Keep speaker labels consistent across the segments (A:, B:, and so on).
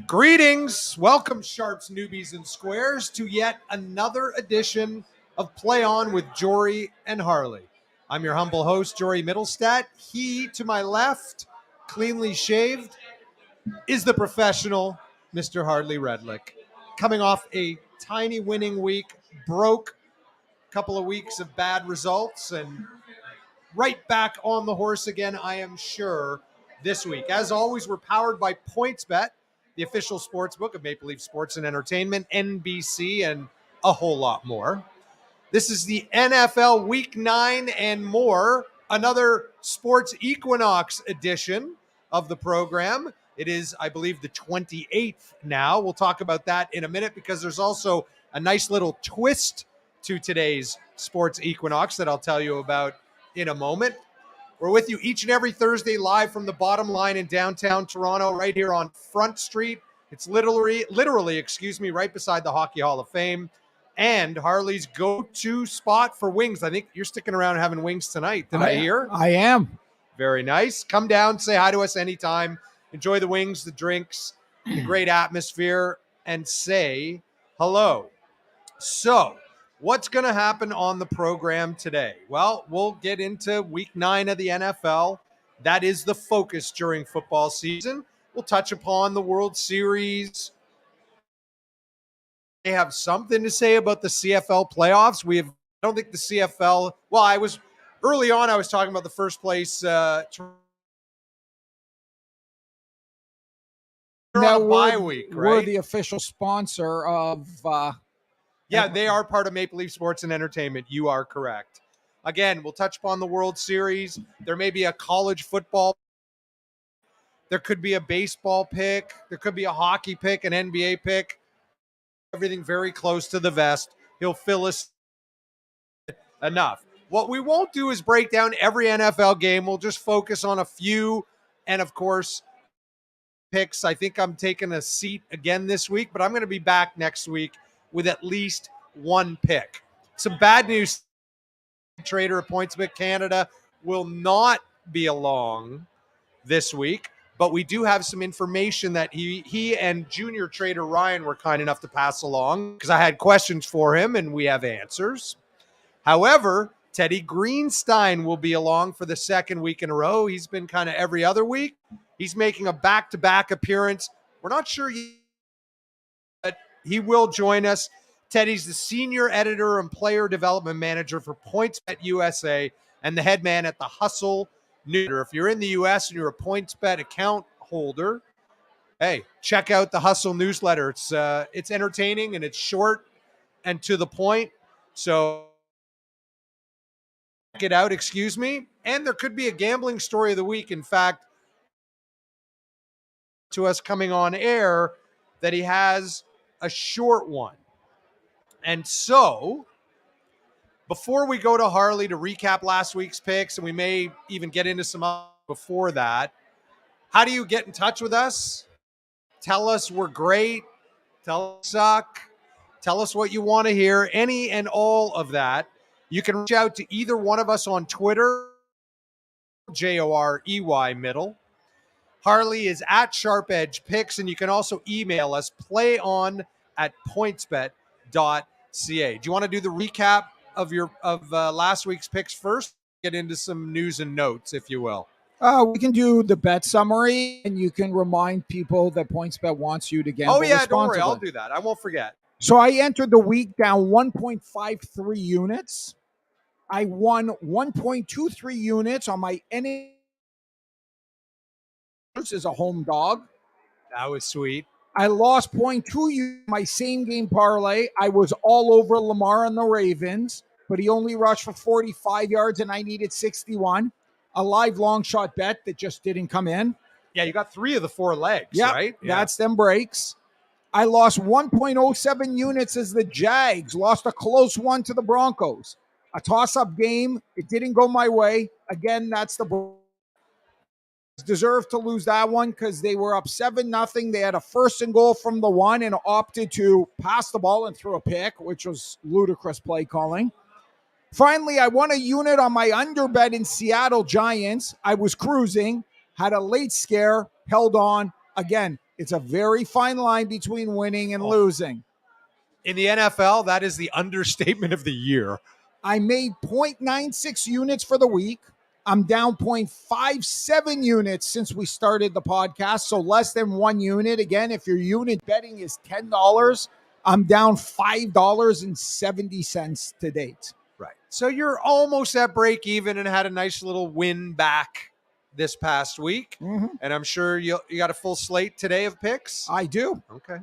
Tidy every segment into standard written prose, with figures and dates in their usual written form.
A: Greetings. Welcome, sharps, newbies, and squares, to yet another edition of Play On with Jorey and Harley. I'm your humble host, Jorey Middlestat. He, to my left, cleanly shaved, is the professional, Mr. Harley Redlick. Coming off a tiny winning week, broke a couple of weeks of bad results, and right back on the horse again, I am sure, this week. As always, we're powered by PointsBet, the official sports book of Maple Leaf Sports and Entertainment, NBC, and a whole lot more. This is the NFL Week 9 and more, another Sports Equinox edition of the program. It is, I believe, the 28th now. We'll talk about that in a minute because there's also a nice little twist to today's Sports Equinox that I'll tell you about in a moment. We're with you each and every Thursday live from the Bottom Line in downtown Toronto, right here on Front Street. It's literally, right beside the Hockey Hall of Fame and Harley's go-to spot for wings. I think you're sticking around having wings tonight. Did I hear?
B: I am.
A: Very nice. Come down, say hi to us anytime. Enjoy the wings, the drinks, the great atmosphere, and say hello. So, what's going to happen on the program today? Well, we'll get into week 9 of the NFL. That is the focus during football season. We'll touch upon the World Series. They have something to say about the CFL playoffs. I don't think the CFL, early on, I was talking about the first place. They're on a bye week, right?
B: We're the official sponsor of...
A: Yeah, they are part of Maple Leaf Sports and Entertainment. You are correct. Again, we'll touch upon the World Series. There may be a college football. There could be a baseball pick. There could be a hockey pick, an NBA pick. Everything very close to the vest. He'll fill us enough. What we won't do is break down every NFL game. We'll just focus on a few. And, of course, picks. I think I'm taking a seat again this week, but I'm going to be back next week with at least one pick. Some bad news. Trader of PointsBet Canada will not be along this week, but we do have some information that he and junior trader Ryan were kind enough to pass along because I had questions for him and we have answers. However, Teddy Greenstein will be along for the second week in a row. He's been kind of every other week. He's making a back-to-back appearance. We're not sure yet, but he will join us. Teddy's the senior editor and player development manager for PointsBet USA and the head man at the Hustle Newsletter. If you're in the U.S. and you're a PointsBet account holder, hey, check out the Hustle Newsletter. It's entertaining and it's short and to the point. So check it out, And there could be a gambling story of the week. In fact, to us coming on air that he has a short one. And so, before we go to Harley to recap last week's picks, and we may even get into some before that, how do you get in touch with us? Tell us we're great. Tell us suck. Tell us what you want to hear. Any and all of that. You can reach out to either one of us on Twitter, Jorey Middle. Harley is at Sharp Edge Picks, and you can also email us, playon@pointsbet.ca. Do you want to do the recap of last week's picks first? Get into some news and notes, if you will.
B: We can do the bet summary, and you can remind people that PointsBet wants you to gamble responsibly.
A: Don't worry. I'll do that. I won't forget.
B: So I entered the week down 1.53 units. I won 1.23 units on my NA as a home dog.
A: That was sweet.
B: I lost 0.2 my same game parlay. I was all over Lamar and the Ravens, but he only rushed for 45 yards and I needed 61. A live long shot bet that just didn't come in.
A: Yeah, you got 3 of the 4 legs, right?
B: Yeah, that's them breaks. I lost 1.07 units as the Jags lost a close one to the Broncos. A toss-up game. It didn't go my way. Again, that's the deserved to lose that one because they were up 7-0. They had a 1st and goal from the 1 and opted to pass the ball and throw a pick, which was ludicrous play calling. Finally, I won a unit on my underbet in Seattle Giants. I was cruising, had a late scare, held on. Again, It's a very fine line between winning and losing.
A: In the NFL, that is the understatement of the year.
B: I made 0.96 units for the week. I'm down 0.57 units since we started the podcast, so less than 1 unit. Again, if your unit betting is $10, I'm down $5.70 to date.
A: Right. So you're almost at break even and had a nice little win back this past week.
B: Mm-hmm.
A: And I'm sure you got a full slate today of picks.
B: I do.
A: Okay.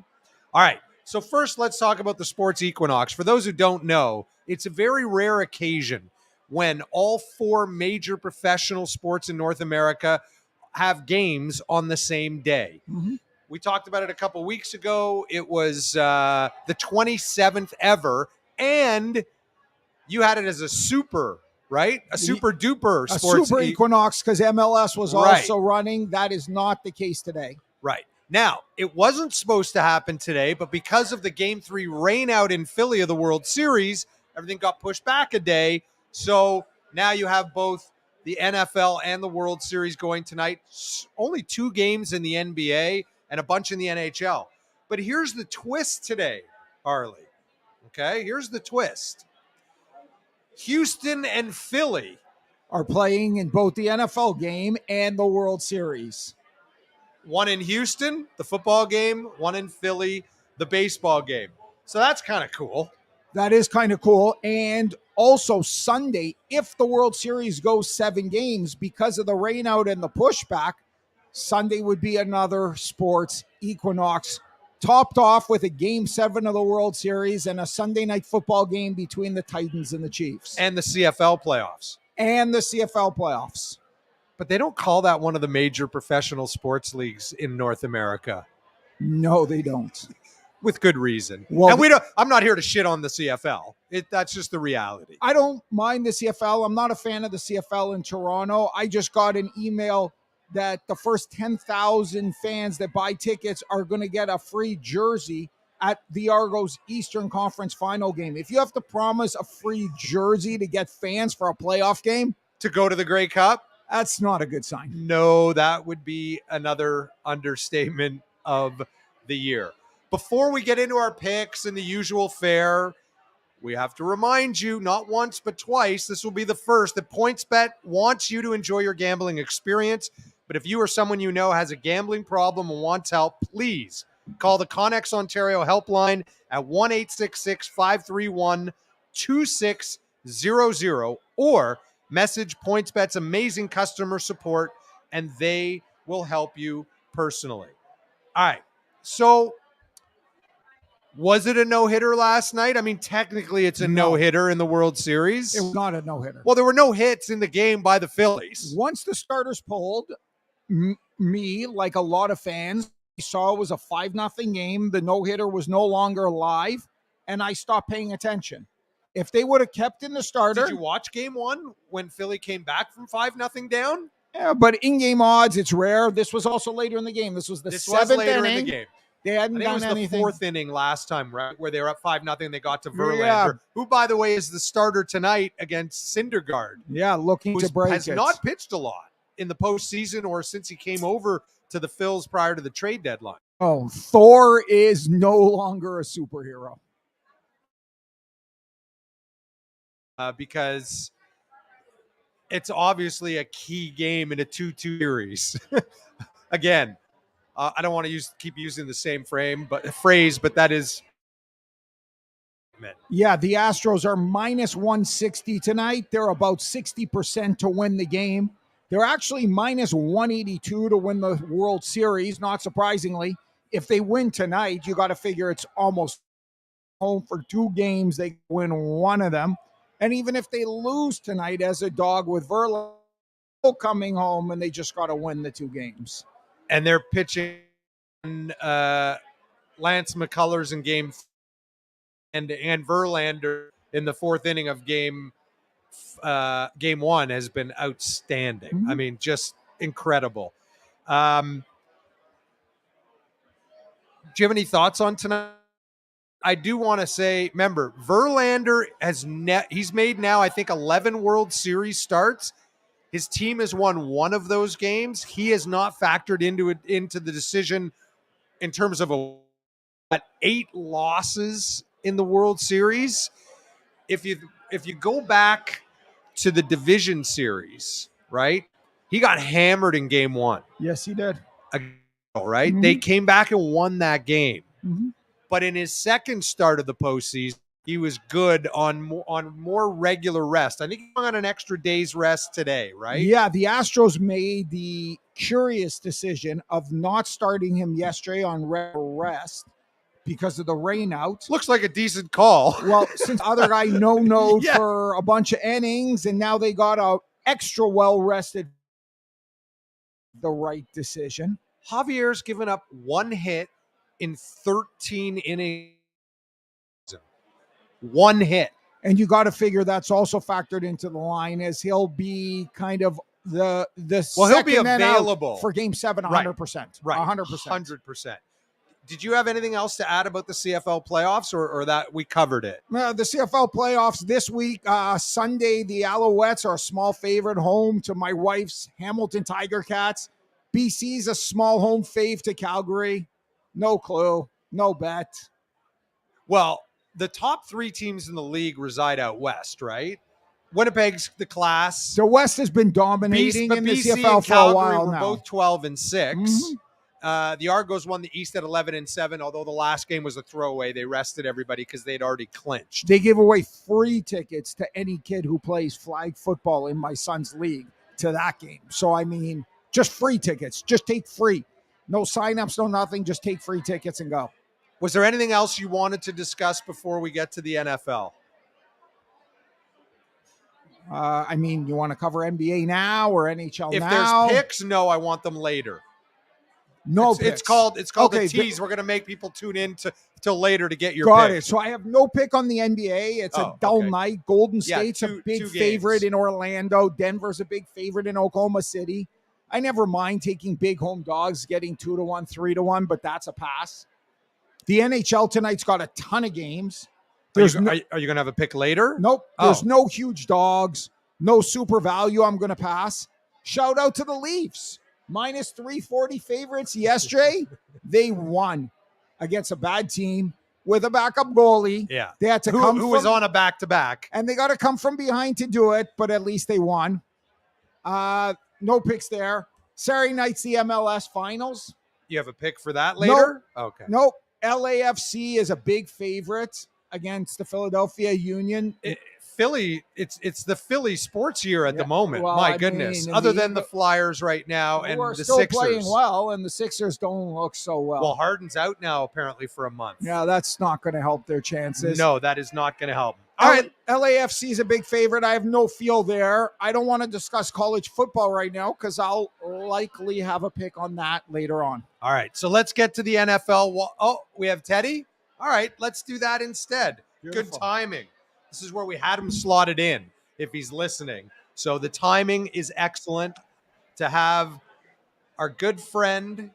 A: All right. So first, let's talk about the sports equinox. For those who don't know, it's a very rare occasion when all 4 major professional sports in North America have games on the same day.
B: Mm-hmm.
A: We talked about it a couple weeks ago. It was the 27th ever, and you had it as a super, right? A super duper sports.
B: Super equinox because MLS was
A: Right.
B: also running. That is not the case today.
A: Right. Now, it wasn't supposed to happen today, but because of the Game 3 rain out in Philly of the World Series, everything got pushed back a day. So now you have both the NFL and the World Series going tonight. Only 2 games in the NBA and a bunch in the NHL. But here's the twist today, Harley. Okay, here's the twist. Houston and Philly
B: are playing in both the NFL game and the World Series.
A: One in Houston, the football game, one in Philly, the baseball game. So that's kind of cool.
B: That is kind of cool. And also Sunday, if the World Series goes 7 games, because of the rain out and the pushback, Sunday would be another sports equinox, topped off with a Game 7 of the World Series and a Sunday night football game between the Titans and the Chiefs.
A: And the CFL playoffs. But they don't call that one of the major professional sports leagues in North America.
B: No, they don't.
A: With good reason.
B: Well,
A: and I'm not here to shit on the CFL. That's just the reality.
B: I don't mind the CFL. I'm not a fan of the CFL in Toronto. I just got an email that the first 10,000 fans that buy tickets are going to get a free jersey at the Argos Eastern Conference final game. If you have to promise a free jersey to get fans for a playoff game
A: to go to the Grey Cup,
B: that's not a good sign.
A: No, that would be another understatement of the year. Before we get into our picks and the usual fare, we have to remind you, not once but twice, this will be the first, that PointsBet wants you to enjoy your gambling experience. But if you or someone you know has a gambling problem and wants help, please call the Connex Ontario helpline at 1-866-531-2600 or message PointsBet's amazing customer support, and they will help you personally. All right. So was it a no-hitter last night? I mean, technically it's a no-hitter in the World Series.
B: It was not a no-hitter.
A: Well, there were no hits in the game by the Phillies.
B: Once the starters pulled, me, like a lot of fans, saw it was a 5-0 game. The no-hitter was no longer live, and I stopped paying attention. If they would have kept in the starter.
A: Did you watch game 1 when Philly came back from 5-0 down?
B: Yeah, but in-game odds, it's rare. This was also later in the game. This was the 7th inning.
A: In the game.
B: They hadn't done anything.
A: It was the 4th inning last time, right, where they were up 5-0. They got to Verlander, who, by the way, is the starter tonight against Syndergaard.
B: Yeah, looking to break
A: has not pitched a lot in the postseason or since he came over to the Phils prior to the trade deadline.
B: Oh, Thor is no longer a superhero.
A: Because it's obviously a key game in a 2-2 series. Again, I don't want to keep using the same phrase, but that is.
B: Yeah, the Astros are minus 160 tonight. They're about 60% to win the game. They're actually minus 182 to win the World Series, not surprisingly. If they win tonight, you got to figure it's almost home for 2 games. They win one of them. And even if they lose tonight as a dog with Verlander coming home, and they just got to win the 2 games.
A: And they're pitching Lance McCullers in game and Verlander in the 4th inning of game 1 has been outstanding.
B: Mm-hmm.
A: I mean, just incredible. Do you have any thoughts on tonight? I do want to say, remember, Verlander he's made now, I think, 11 World Series starts. His team has won one of those games. He has not factored into the decision in terms of 8 losses in the World Series. If you go back to the division series, right? He got hammered in game 1.
B: Yes, he did.
A: Right?
B: Mhm.
A: They came back and won that game.
B: Mm-hmm.
A: But in his second start of the postseason, he was good on more regular rest. I think he on an extra day's rest today, right?
B: Yeah, the Astros made the curious decision of not starting him yesterday on rest because of the rain out.
A: Looks like a decent call.
B: Well, since the other guy no-no'd
A: Yeah.
B: for a bunch of innings, and now they got a extra well-rested. The right decision.
A: Javier's given up 1 hit in 13 innings. 1 hit.
B: And you got to figure that's also factored into the line, as he'll be kind of the
A: he'll be available
B: for Game 7 100%.
A: Right.
B: 100%.
A: 100%. Did you have anything else to add about the CFL playoffs, or that we covered it?
B: The CFL playoffs this week, Sunday, the Alouettes are a small favorite home to my wife's Hamilton Tiger Cats. BC's a small home fave to Calgary. No clue. No bet.
A: Well, the top 3 teams in the league reside out west, right? Winnipeg's the class.
B: The West has been dominating in the
A: BC
B: CFL
A: and
B: for
A: Calgary
B: a while
A: were
B: now.
A: both 12-6.
B: Mhm.
A: The Argos won the East at 11-7, although the last game was a throwaway. They rested everybody because they'd already clinched.
B: They give away free tickets to any kid who plays flag football in my son's league to that game. So, I mean, just free tickets. Just take free. No signups, no nothing. Just take free tickets and go.
A: Was there anything else you wanted to discuss before we get to the NFL?
B: I mean, you want to cover NBA now or NHL
A: if
B: now?
A: If there's picks, no, I want them later.
B: No,
A: it's called okay, a tease. We're going to make people tune in till later to get your
B: got
A: pick.
B: it. So I have no pick on the NBA. It's a dull night. Golden State's a big favorite in Orlando. Denver's a big favorite in Oklahoma City. I never mind taking big home dogs, getting 2-1, 3-1, but that's a pass. The NHL tonight's got a ton of games.
A: Are you going to have a pick later?
B: Nope. There's no huge dogs, no super value. I'm going to pass. Shout out to the Leafs. Minus 340 favorites yesterday. They won against a bad team with a backup goalie.
A: Yeah.
B: They had to
A: who was on a back-to-back.
B: And they got to come from behind to do it, but at least they won. No picks there. Saturday night's the MLS finals.
A: You have a pick for that later?
B: Nope.
A: Okay.
B: Nope. LAFC is a big favorite against the Philadelphia Union.
A: Philly, it's the Philly sports year at the moment.
B: Well,
A: My goodness. Other than the Flyers right now and the
B: still
A: Sixers.
B: Playing well, and the Sixers don't look so well.
A: Well, Harden's out now apparently for a month.
B: Yeah, that's not going to help their chances.
A: No, that is not going to help. All right.
B: LAFC is a big favorite. I have no feel there. I don't want to discuss college football right now because I'll likely have a pick on that later on.
A: All right. So let's get to the NFL. Oh, we have Teddy? All right. Let's do that instead. Beautiful. Good timing. This is where we had him slotted in if he's listening. So the timing is excellent to have our good friend,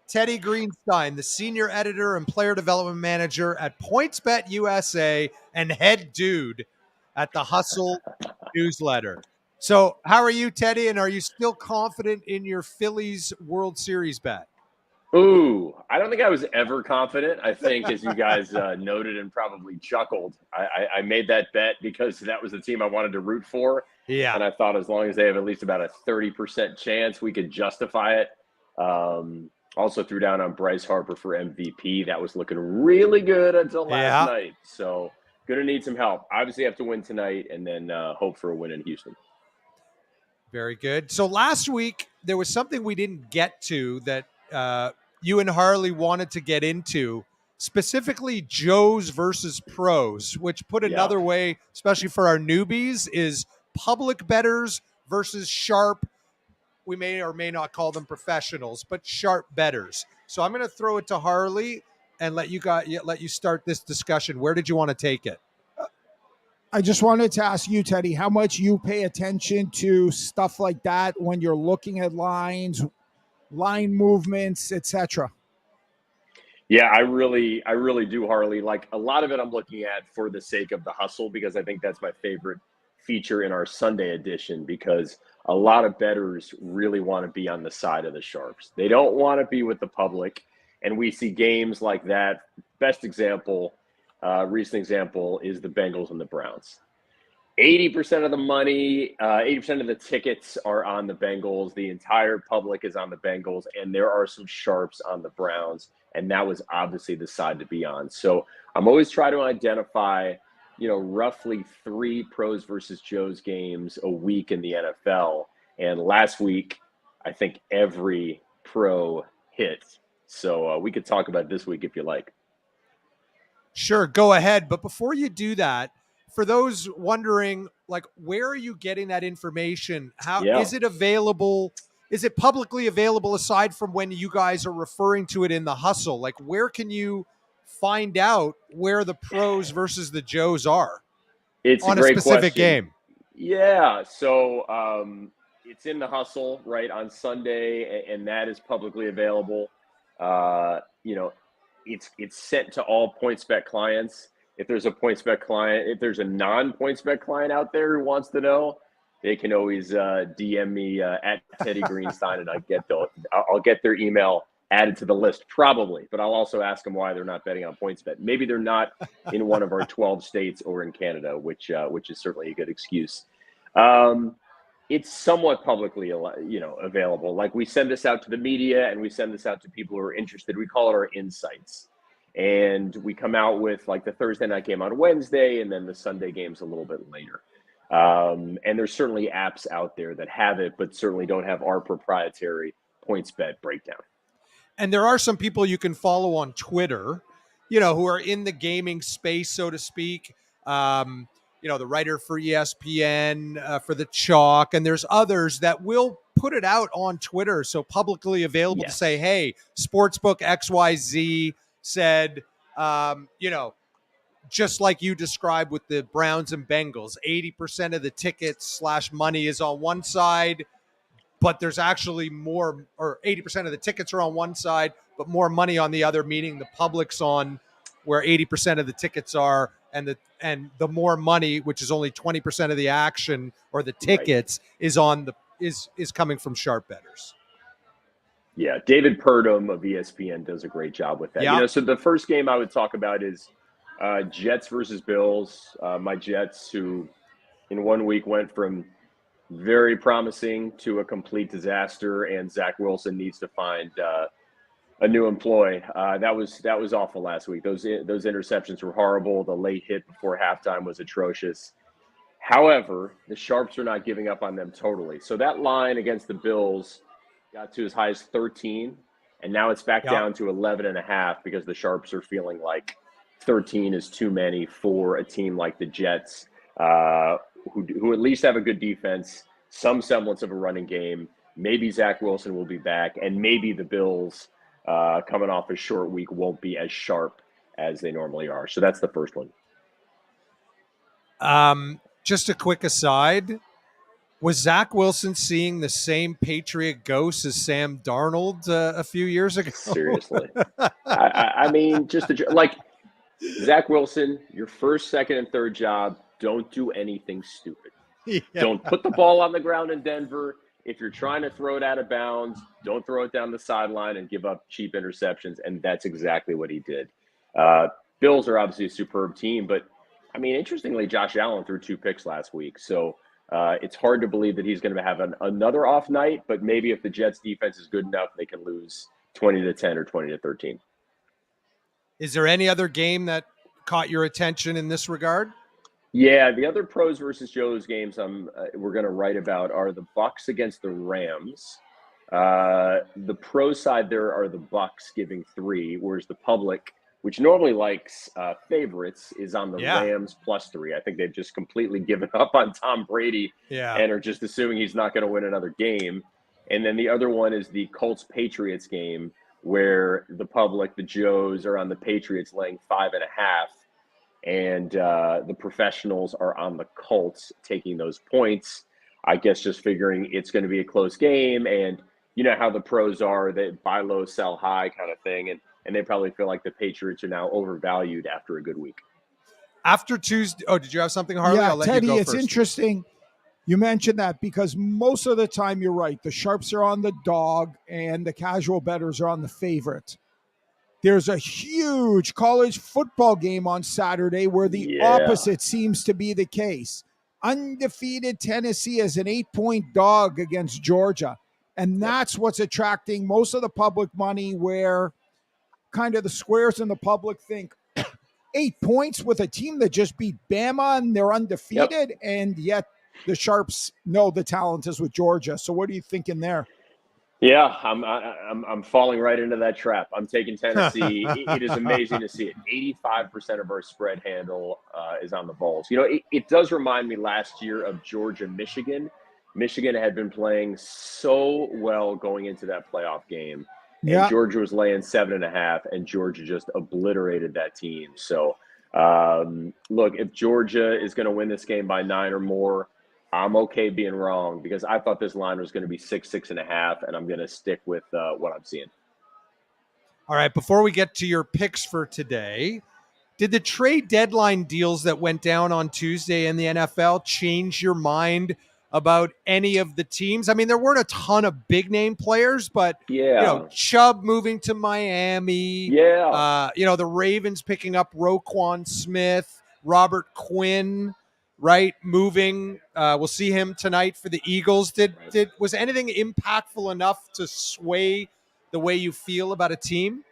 A: Teddy Greenstein, the senior editor and player development manager at PointsBet USA and head dude at the Hustle newsletter. So how are you, Teddy? And are you still confident in your Phillies World Series bet?
C: Ooh, I don't think I was ever confident. I think, as you guys noted and probably chuckled, I made that bet because that was the team I wanted to root for.
A: Yeah.
C: And I thought as long as they have at least about a 30% chance, we could justify it. Also threw down on Bryce Harper for MVP. That was looking really good until last night. So going to need some help. Obviously have to win tonight and then hope for a win in Houston.
A: Very good. So last week, there was something we didn't get to that you and Harley wanted to get into, specifically Joes versus pros, which put another way, especially for our newbies, is public bettors versus sharp. We may or may not call them professionals, but sharp bettors. So I'm going to throw it to Harley and let you start this discussion. Where did you want to take it?
B: I just wanted to ask you, Teddy, how much you pay attention to stuff like that when you're looking at lines, line movements, etc.
C: Yeah, I really do, Harley. Like a lot of it I'm looking at for the sake of the hustle, because I think that's my favorite feature in our Sunday edition, because a lot of bettors really want to be on the side of the sharps. They don't want to be with the public. and we see games like that. Best example, recent example, is the Bengals and the Browns. 80% of the money, 80% of the tickets are on the Bengals. The entire public is on the Bengals, and there are some sharps on the Browns, and that was obviously the side to be on. So I'm always trying to identify, roughly 3 pros versus Joes games a week in the NFL. And last week, I think every pro hit. So we could talk about this week if you like.
A: Sure, go ahead. But before you do that, for those wondering, like, where are you getting that information? How is it available? Is it publicly available aside from when you guys are referring to it in the hustle? Like, where can you find out where the pros versus the Joes are?
C: It's
A: on
C: a great
A: specific
C: question.
A: Game?
C: Yeah. So it's in the hustle, right, on Sunday, and that is publicly available. It's sent to all PointsBet clients. If there's a PointsBet client, if there's a non-PointsBet client out there who wants to know, they can always DM me at Teddy Greenstein, and I'll get their email added to the list probably. But I'll also ask them why they're not betting on PointsBet. Maybe they're not in one of our 12 states or in Canada, which is certainly a good excuse. It's somewhat publicly, available. Like, we send this out to the media and we send this out to people who are interested. We call it our insights. And we come out with, like, the Thursday night game on Wednesday, and then the Sunday games a little bit later. And there's certainly apps out there that have it, but certainly don't have our proprietary PointsBet breakdown.
A: And there are some people you can follow on Twitter, who are in the gaming space, so to speak. The writer for ESPN, for the Chalk, and there's others that will put it out on Twitter. So publicly available to say, hey, Sportsbook XYZ said, just like you described with the Browns and Bengals, 80% of the tickets / money is on one side, but there's actually more, or 80% of the tickets are on one side, but more money on the other, meaning the public's on where 80% of the tickets are, and the more money, which is only 20% of the action or the tickets, is on is coming from sharp bettors.
C: Yeah, David Purdom of ESPN does a great job with that.
A: Yeah.
C: So the first game I would talk about is Jets versus Bills. My Jets, who in 1 week went from very promising to a complete disaster, and Zach Wilson needs to find a new employ. That was awful last week. Those interceptions were horrible. The late hit before halftime was atrocious. However, the Sharps are not giving up on them totally. So that line against the Bills got to as high as 13, and now it's back down to 11.5 because the Sharps are feeling like 13 is too many for a team like the Jets, who at least have a good defense, some semblance of a running game. Maybe Zach Wilson will be back, and maybe the Bills, coming off a short week, won't be as sharp as they normally are. So that's the first one.
A: Just a quick aside. Was Zach Wilson seeing the same Patriot ghost as Sam Darnold a few years ago?
C: Seriously. I mean, like, Zach Wilson, your first, second, and third job, don't do anything stupid.
A: Yeah.
C: Don't put the ball on the ground in Denver. If you're trying to throw it out of bounds, don't throw it down the sideline and give up cheap interceptions, and that's exactly what he did. Bills are obviously a superb team, but, I mean, interestingly, Josh Allen threw 2 picks last week, so it's hard to believe that he's going to have another off night, but maybe if the Jets defense is good enough, they can lose 20-10 or 20-13.
A: Is there any other game that caught your attention in this regard?
C: Yeah, the other pros versus Joes games we're going to write about are the Bucs against the Rams. The pro side there are the Bucs giving 3, whereas the public, which normally likes favorites, is on the Rams +3. I think they've just completely given up on Tom Brady and are just assuming he's not going to win another game. And then the other one is the Colts-Patriots game, where the public, the Joes, are on the Patriots laying 5.5. And the professionals are on the Colts taking those points. I guess just figuring it's going to be a close game. And you know how the pros are, they buy low, sell high kind of thing. And they probably feel like the Patriots are now overvalued after a good week.
A: After Tuesday. Oh, did you have something, Harley?
B: Yeah,
A: I'll let
B: Teddy,
A: you go
B: it's
A: first.
B: interesting you mentioned that because most of the time you're right. The Sharps are on the dog and the casual bettors are on the favorite. There's a huge college football game on Saturday where the opposite seems to be the case. Undefeated Tennessee is an 8-point dog against Georgia. And that's what's attracting most of the public money, where kind of the squares in the public think 8 points with a team that just beat Bama and they're undefeated. And yet the Sharps know the talent is with Georgia. So what are you thinking there?
C: Yeah, I'm falling right into that trap. I'm taking Tennessee. It is amazing to see it. 85% of our spread handle is on the Vols. You know, it does remind me last year of Georgia, Michigan. Michigan had been playing so well going into that playoff game. And Georgia was laying 7.5, and Georgia just obliterated that team. So, look, if Georgia is going to win this game by 9 or more, I'm okay being wrong, because I thought this line was going to be 6.5, and I'm going to stick with what I'm seeing.
A: All right, before we get to your picks for today, did the trade deadline deals that went down on Tuesday in the NFL change your mind about any of the teams? I mean, there weren't a ton of big name players, but Chubb moving to Miami, the Ravens picking up Roquan Smith, Robert Quinn, right, moving. We'll see him tonight for the Eagles. Was anything impactful enough to sway the way you feel about a team?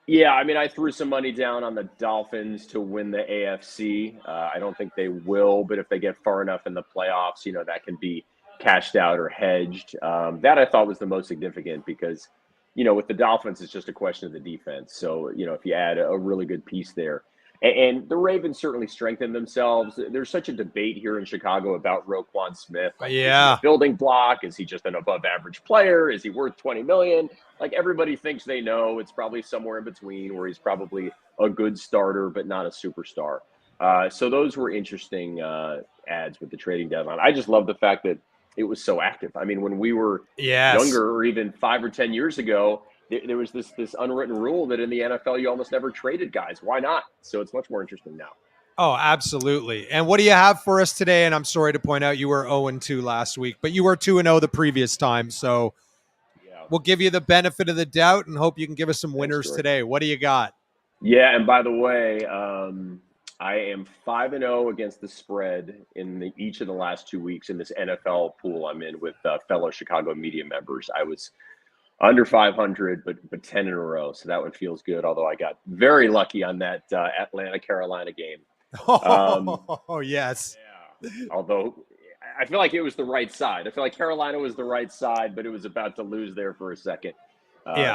C: Yeah, I mean, I threw some money down on the Dolphins to win the AFC. I don't think they will, but if they get far enough in the playoffs, that can be cashed out or hedged. That I thought was the most significant, because, with the Dolphins, it's just a question of the defense. So, if you add a really good piece there. And the Ravens certainly strengthened themselves. There's such a debate here in Chicago about Roquan Smith. Is he a building block? Is he just an above-average player? Is he worth $20 million? Like, everybody thinks they know. It's probably somewhere in between, where he's probably a good starter but not a superstar. So those were interesting ads with the trading deadline. I just love the fact that it was so active. I mean, when we were younger, or even 5 or 10 years ago, there was this unwritten rule that in the NFL you almost never traded guys. Why not? So it's much more interesting now.
A: Oh, absolutely. And what do you have for us today? And I'm sorry to point out you were 0-2 last week, but you were 2-0 the previous time. So we'll give you the benefit of the doubt and hope you can give us some winners today. What do you got?
C: Yeah, and by the way, I am 5-0 against the spread in each of the last 2 weeks in this NFL pool I'm in with fellow Chicago media members. I was under 500, but 10 in a row. So that one feels good, although I got very lucky on that Atlanta-Carolina game.
A: Yes.
C: Yeah. Although I feel like it was the right side. I feel like Carolina was the right side, but it was about to lose there for a second.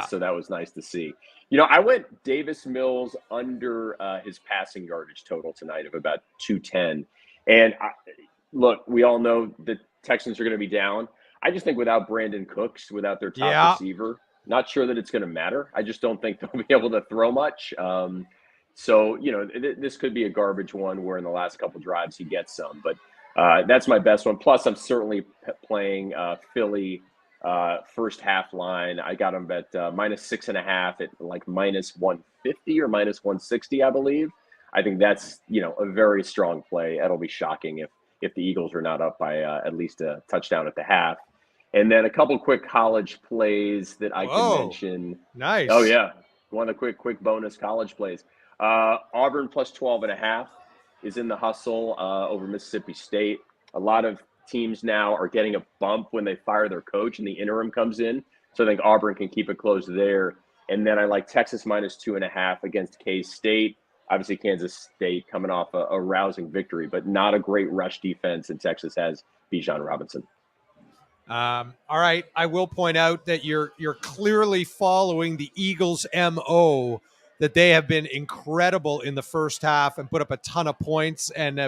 C: So that was nice to see. I went Davis Mills under his passing yardage total tonight of about 210. And look, we all know the Texans are going to be down. I just think without Brandon Cooks, without their top receiver, not sure that it's going to matter. I just don't think they'll be able to throw much. So, this could be a garbage one where in the last couple drives he gets some. But that's my best one. Plus, I'm certainly playing Philly first half line. I got them at -6.5 at like -150 or -160, I believe. I think that's, a very strong play. That'll be shocking if the Eagles are not up by at least a touchdown at the half. And then a couple quick college plays that I can mention.
A: Nice.
C: Oh, yeah. One of the quick bonus college plays. Auburn plus 12.5 is in the hustle over Mississippi State. A lot of teams now are getting a bump when they fire their coach and the interim comes in. So I think Auburn can keep it close there. And then I like Texas minus 2.5 against K-State. Obviously, Kansas State coming off a rousing victory, but not a great rush defense, and Texas has Bijan Robinson.
A: All right. I will point out that you're clearly following the Eagles' MO, that they have been incredible in the first half and put up a ton of points, and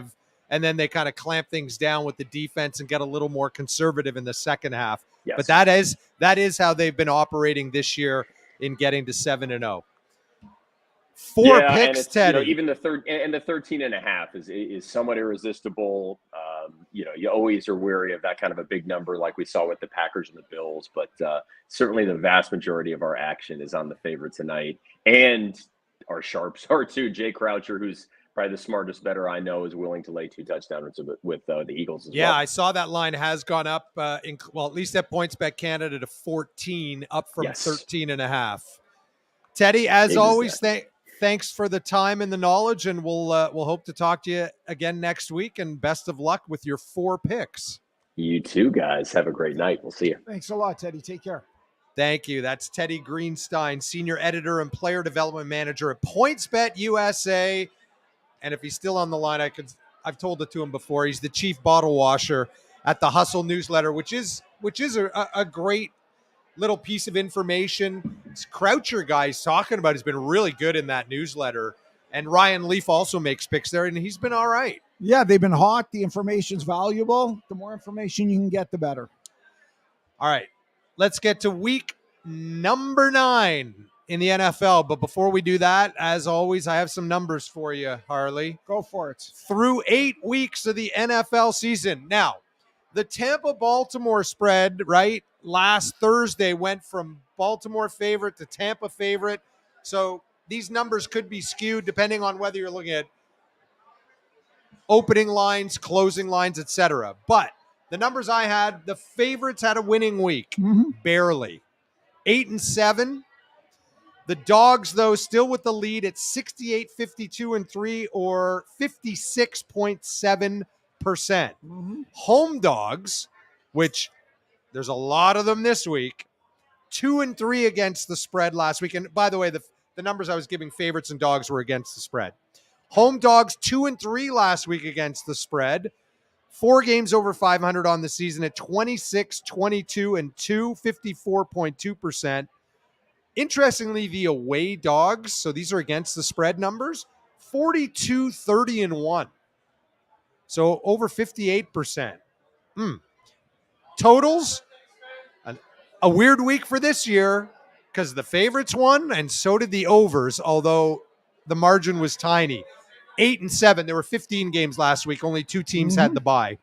A: then they kind of clamp things down with the defense and get a little more conservative in the second half.
C: Yes.
A: But that is how they've been operating this year in getting to 7-0. 4 picks, Teddy.
C: Even the 13.5 is somewhat irresistible. You always are wary of that kind of a big number, like we saw with the Packers and the Bills. But certainly, the vast majority of our action is on the favorite tonight, and our sharps are too. Jay Croucher, who's probably the smartest bettor I know, is willing to lay 2 touchdowns with the Eagles as well.
A: Yeah, I saw that line has gone up. At least at PointsBet Canada to 14, up from 13.5. Teddy, as always, thanks for the time and the knowledge, and we'll hope to talk to you again next week, and best of luck with your 4 picks.
C: You too, guys. Have a great night. We'll see you.
B: Thanks a lot, Teddy. Take care.
A: Thank you. That's Teddy Greenstein, Senior Editor and Player Development Manager at PointsBet USA. And if he's still on the line, I've told it to him before. He's the chief bottle washer at the Hustle newsletter, which is a great little piece of information. This Croucher guy's talking about has been really good in that newsletter. And Ryan Leaf also makes picks there, and he's been all right.
B: Yeah, they've been hot. The information's valuable. The more information you can get, the better.
A: All right, let's get to week number 9 in the NFL. But before we do that, as always, I have some numbers for you, Harley.
B: Go for it.
A: Through 8 weeks of the NFL season. Now, the Tampa-Baltimore spread, right, last Thursday went from Baltimore favorite to Tampa favorite. So these numbers could be skewed depending on whether you're looking at opening lines, closing lines, etc. But the numbers I had, the favorites had a winning week, barely. 8-7. The dogs, though, still with the lead at 68, 52-3, or 56.7%. Home dogs, which there's a lot of them this week, 2-3 against the spread last week. And by the way, the numbers I was giving favorites and dogs were against the spread. Home dogs 2-3 last week against the spread. 4 games over 500 on the season at 26, 22, and 2, 54.2%. Interestingly, the away dogs, so these are against the spread numbers, 42, 30, and 1. So over 58%. Totals, a weird week for this year because the favorites won and so did the overs, although the margin was tiny. 8-7. There were 15 games last week. Only 2 teams had the bye.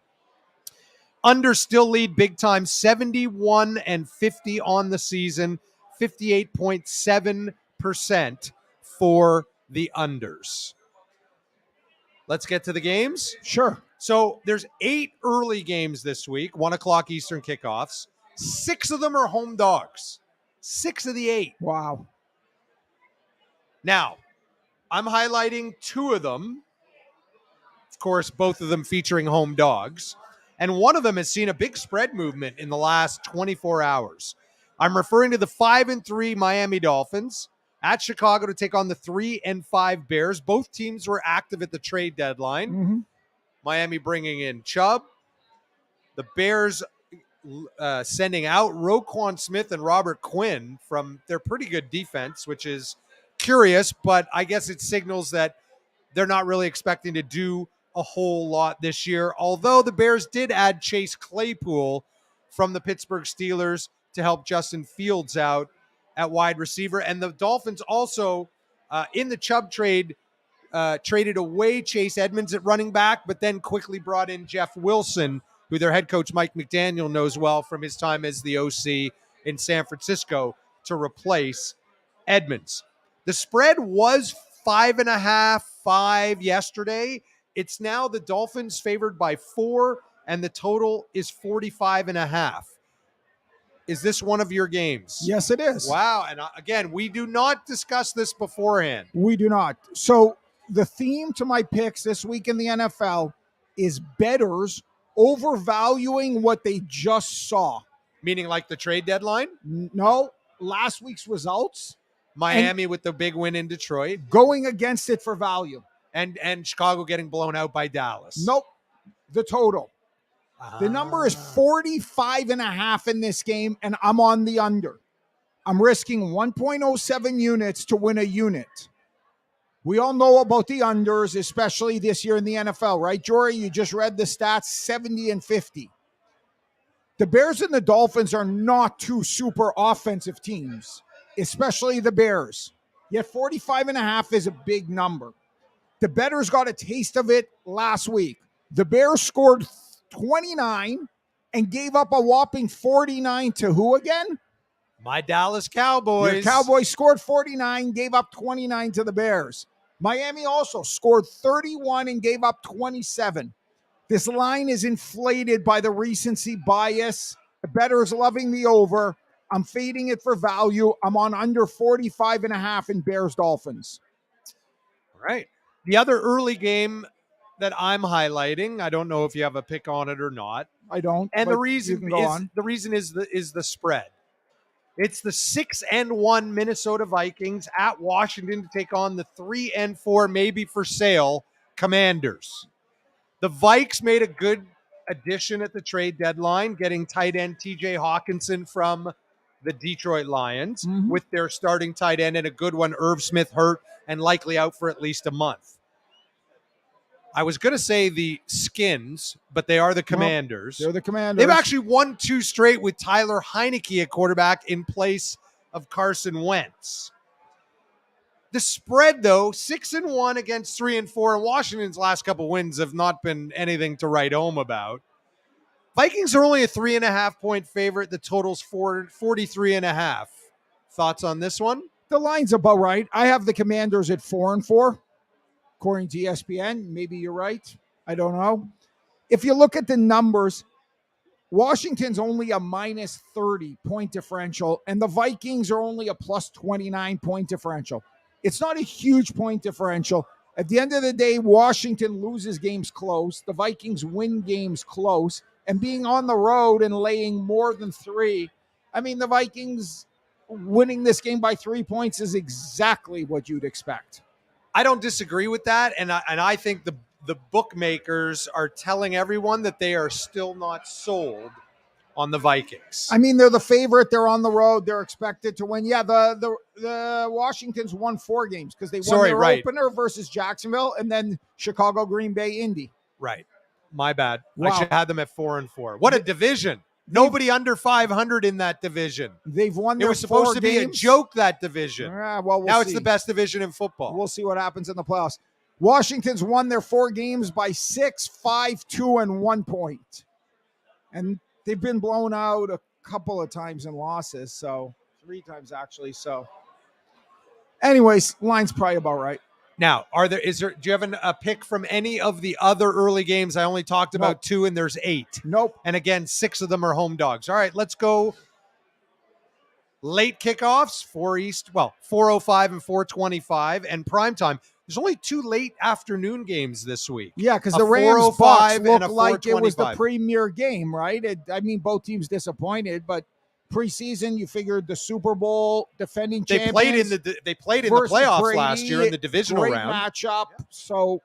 A: Under still lead big time, 71-50 on the season, 58.7% for the unders. Let's get to the games.
B: Sure.
A: So there's 8 early games this week, 1 o'clock Eastern kickoffs. 6 of them are home dogs. 6 of the 8.
B: Wow.
A: Now, I'm highlighting 2 of them. Of course, both of them featuring home dogs. And one of them has seen a big spread movement in the last 24 hours. I'm referring to the 5-3 Miami Dolphins at Chicago to take on the 3-5 Bears. Both teams were active at the trade deadline. Miami bringing in Chubb. The Bears sending out Roquan Smith and Robert Quinn from their pretty good defense, which is curious, but I guess it signals that they're not really expecting to do a whole lot this year, although the Bears did add Chase Claypool from the Pittsburgh Steelers to help Justin Fields out at wide receiver. And the Dolphins also, in the Chubb trade, traded away Chase Edmonds at running back, but then quickly brought in Jeff Wilson, who their head coach Mike McDaniel knows well from his time as the OC in San Francisco, to replace Edmonds. The spread was 5.5, 5 yesterday. It's now the Dolphins favored by 4, and the total is 45.5. Is this one of your games?
B: Yes, it is.
A: Wow. And again, we do not discuss this beforehand.
B: We do not. So the theme to my picks this week in the NFL is bettors overvaluing what they just saw.
A: Meaning like the trade deadline?
B: No, last week's results.
A: Miami with the big win in Detroit.
B: Going against it for value.
A: And Chicago getting blown out by Dallas.
B: Nope. The total. The number is 45.5 in this game, and I'm on the under. I'm risking 1.07 units to win a unit. We all know about the unders, especially this year in the NFL, right, Jorey? You just read the stats, 70-50. The Bears and the Dolphins are not two super offensive teams, especially the Bears. Yet 45.5 is a big number. The bettors got a taste of it last week. The Bears scored 29 and gave up a whopping 49 to who again?
A: My Dallas Cowboys.
B: The Cowboys scored 49, gave up 29 to the Bears. Miami also scored 31 and gave up 27. This line is inflated by the recency bias. The bettors loving the over. I'm fading it for value. I'm on under 45.5 in Bears Dolphins.
A: All right. The other early game that I'm highlighting, I don't know if you have a pick on it or not.
B: I don't.
A: And
B: but
A: the
B: you
A: reason
B: can go
A: is
B: on.
A: the spread. It's the 6-1 Minnesota Vikings at Washington to take on the 3-4, maybe for sale, Commanders. The Vikes made a good addition at the trade deadline, getting tight end TJ Hawkinson from the Detroit Lions with their starting tight end and a good one, Irv Smith, hurt and likely out for at least a month. I was going to say the Skins, but they are the Commanders.
B: They're the Commanders.
A: They've actually won 2 straight with Tyler Heineke at quarterback in place of Carson Wentz. The spread, though, 6-1 against 3-4, and Washington's last couple wins have not been anything to write home about. Vikings are only a 3.5-point favorite. The total's 43.5. Thoughts on this one?
B: The line's about right. I have the Commanders at 4-4, according to ESPN. Maybe you're right. I don't know. If you look at the numbers, Washington's only a minus 30 point differential, and the Vikings are only a plus 29 point differential. It's not a huge point differential. At the end of the day, Washington loses games close. The Vikings win games close. And being on the road and laying more than 3, I mean, the Vikings winning this game by 3 points is exactly what you'd expect.
A: I don't disagree with that, and I think the bookmakers are telling everyone that they are still not sold on the Vikings.
B: I mean, they're the favorite. They're on the road. They're expected to win. Yeah, the Washington's won 4 games because they won their opener versus Jacksonville and then Chicago, Green Bay, Indy.
A: Right. My bad.
B: Wow.
A: I should have had them at 4-4. What a division. Nobody under 500 in that division.
B: They've won their 4 games.
A: It was supposed to be a joke, that division.
B: Well,
A: now
B: see.
A: It's the best division in football.
B: We'll see what happens in the playoffs. Washington's won their 4 games by 6, 5, 2, and 1 point. And they've been blown out a couple of times in losses, so 3 times actually. So, anyways, line's probably about right.
A: Now, do you have a pick from any of the other early games? I only talked about 2, and there's 8.
B: Nope.
A: And again, 6 of them are home dogs. All right, let's go. Late kickoffs, 4:05 and 4:25, and primetime. There's only 2 late afternoon games this week.
B: Yeah, because the Rams Bucks looked like it was the
A: 4:25.
B: premier game, right? Both teams disappointed, but preseason, you figured the Super Bowl defending champions.
A: They played in the playoffs
B: Brady,
A: last year in the divisional
B: great
A: round.
B: Matchup, so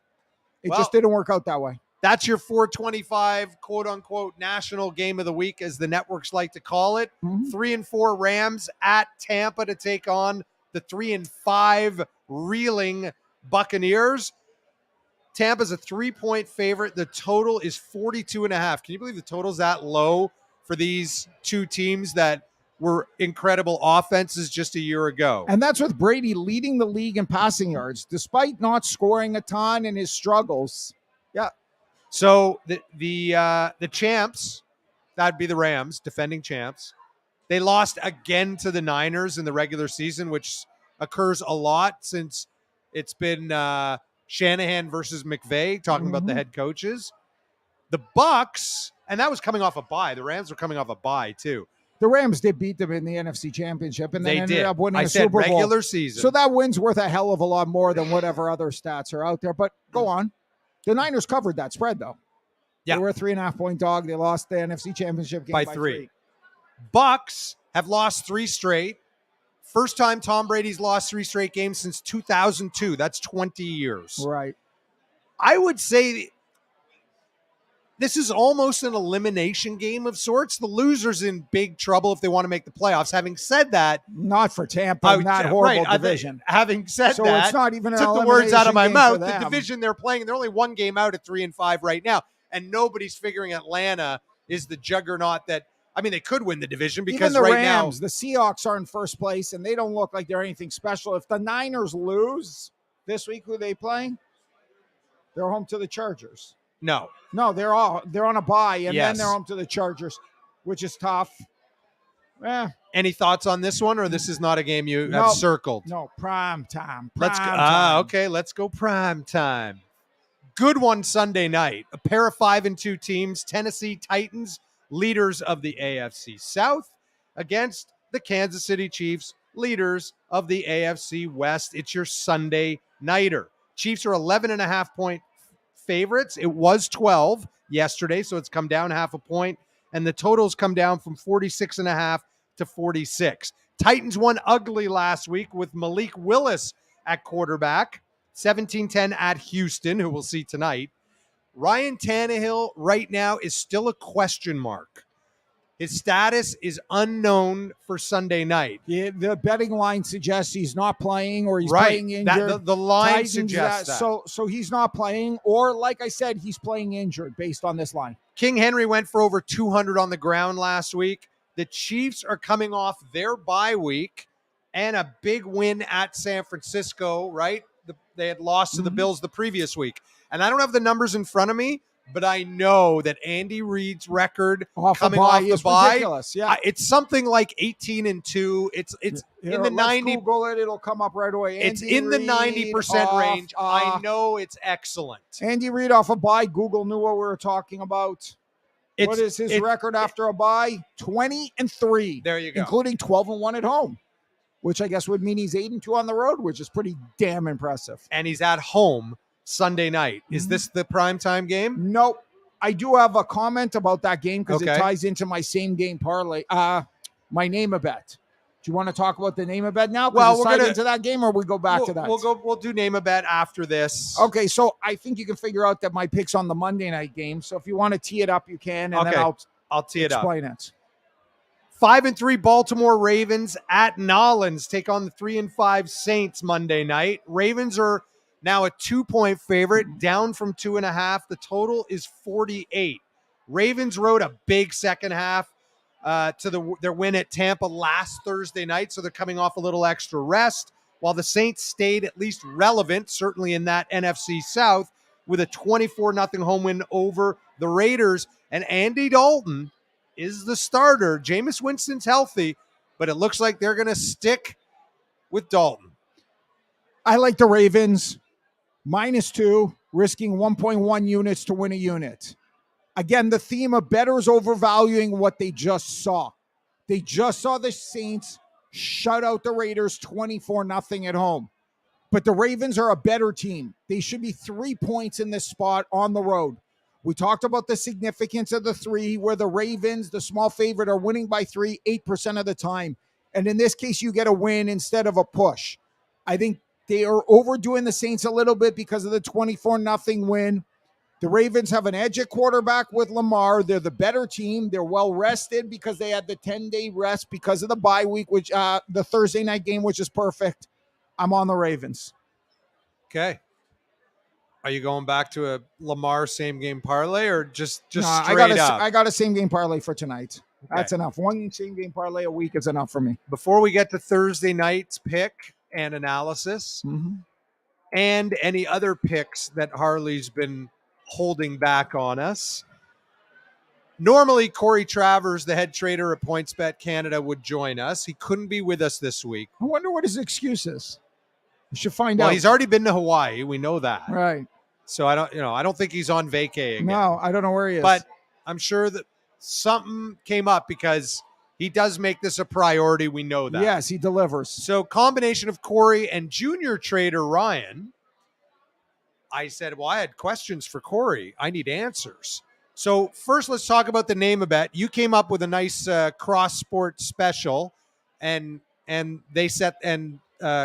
B: it just didn't work out that way.
A: That's your 4:25 quote unquote national game of the week, as the networks like to call it. 3-4 Rams at Tampa to take on the 3-5 reeling Buccaneers. Tampa's a 3-point favorite. The total is 42.5. Can you believe the total's that low for these 2 teams that were incredible offenses just a year ago?
B: And that's with Brady leading the league in passing yards, despite not scoring a ton in his struggles. Yeah.
A: So the champs, that'd be the Rams, defending champs. They lost again to the Niners in the regular season, which occurs a lot since it's been Shanahan versus McVay, talking about the head coaches. The Bucks, and that was coming off a bye. The Rams were coming off a bye too.
B: The Rams did beat them in the NFC Championship, and then ended up winning
A: a Super Bowl. Regular season.
B: So that win's worth a hell of a lot more than whatever other stats are out there. But go on. The Niners covered that spread, though. Yeah. They were a 3.5-point dog. They lost the NFC Championship game by 3.
A: Bucks have lost 3 straight. First time Tom Brady's lost 3 straight games since 2002. That's 20 years.
B: Right.
A: I would say this is almost an elimination game of sorts. The loser's in big trouble if they want to make the playoffs. Having said that,
B: not for Tampa in that horrible division.
A: Having said
B: so
A: that,
B: it's not even an
A: took the words out of my mouth.
B: The
A: division they're playing, they're only 1 game out at 3-5 right now, and nobody's figuring Atlanta is the juggernaut that. I mean, they could win the division because
B: even the
A: right
B: Rams,
A: now
B: the Seahawks are in first place, and they don't look like they're anything special. If the Niners lose this week, who are they playing? They're home to the Chargers.
A: No,
B: they're on a bye, and then they're home to the Chargers, which is tough.
A: Any thoughts on this one, or this is not a game you have circled?
B: No, prime time.
A: Let's go. Okay, let's go prime time. Good one Sunday night. A pair of 5-2 teams, Tennessee Titans, leaders of the AFC South, against the Kansas City Chiefs, leaders of the AFC West. It's your Sunday nighter. Chiefs are 11.5-point favorites. It was 12 yesterday, so it's come down half a point, and the totals come down from 46.5 to 46. Titans won ugly last week with Malik Willis at quarterback, 17-10 at Houston, who we'll see tonight. Ryan Tannehill right now is still a question mark. His status is unknown for Sunday night.
B: Yeah, the betting line suggests he's not playing or he's playing injured.
A: The line suggests that.
B: So he's not playing, or like I said, he's playing injured based on this line.
A: King Henry went for over 200 on the ground last week. The Chiefs are coming off their bye week and a big win at San Francisco, right? They had lost to the Bills the previous week. And I don't have the numbers in front of me, but I know that Andy Reid's record coming off the bye,
B: ridiculous. Yeah,
A: it's something like 18-2. It's in the 90.
B: Google it; it'll come up right away.
A: It's in the 90% range. I know it's excellent.
B: Andy Reid off a bye. Google knew what we were talking about. What is his record after a bye? 20-3.
A: There you go,
B: including 12-1 at home, which I guess would mean he's 8-2 on the road, which is pretty damn impressive.
A: And he's at home Sunday night. Is this the primetime game?
B: Nope. I do have a comment about that game because it ties into my same game parlay. My name-a-bet. Do you want to talk about the name-a-bet now?
A: Well,
B: we're going into that game, or we go back to that?
A: We'll do name-a-bet after this.
B: Okay, so I think you can figure out that my pick's on the Monday night game. So if you want to tee it up, you can, and then
A: I'll tee it up.
B: Explain it.
A: 5-3 Baltimore Ravens at Nolans take on the 3-5 Saints Monday night. Ravens are now a 2-point favorite, down from 2.5. The total is 48. Ravens rode a big second half to their win at Tampa last Thursday night, so they're coming off a little extra rest, while the Saints stayed at least relevant, certainly in that NFC South, with a 24-0 home win over the Raiders. And Andy Dalton is the starter. Jameis Winston's healthy, but it looks like they're going to stick with Dalton.
B: I like the Ravens. -2, risking 1.1 units to win a unit. Again, the theme of bettors overvaluing what they just saw. They just saw the Saints shut out the Raiders 24-0 at home. But the Ravens are a better team. They should be 3 points in this spot on the road. We talked about the significance of the 3, where the Ravens, the small favorite, are winning by 3, 8% of the time. And in this case, you get a win instead of a push. I think they are overdoing the Saints a little bit because of the 24-0 win. The Ravens have an edge at quarterback with Lamar. They're the better team. They're well rested because they had the 10-day rest because of the bye week, which the Thursday night game, which is perfect. I'm on the Ravens.
A: Okay. Are you going back to a Lamar same game parlay or just straight up?
B: I got a same game parlay for tonight. Okay. That's enough. One same game parlay a week is enough for me.
A: Before we get to Thursday night's pick and analysis and any other picks that Harley's been holding back on us, normally Corey Travers, the head trader at PointsBet Canada, would join us. He couldn't be with us this week.
B: I wonder what his excuse is. We should find out.
A: Well, he's already been to Hawaii. We know that.
B: Right.
A: So I don't think he's on vacay again.
B: No, I don't know where he is.
A: But I'm sure that something came up because he does make this a priority. We know that.
B: Yes, he delivers.
A: So combination of Corey and junior trader Ryan, I said, well, I had questions for Corey. I need answers. So first, let's talk about the name-a-bet. You came up with a nice cross-sport special, and they set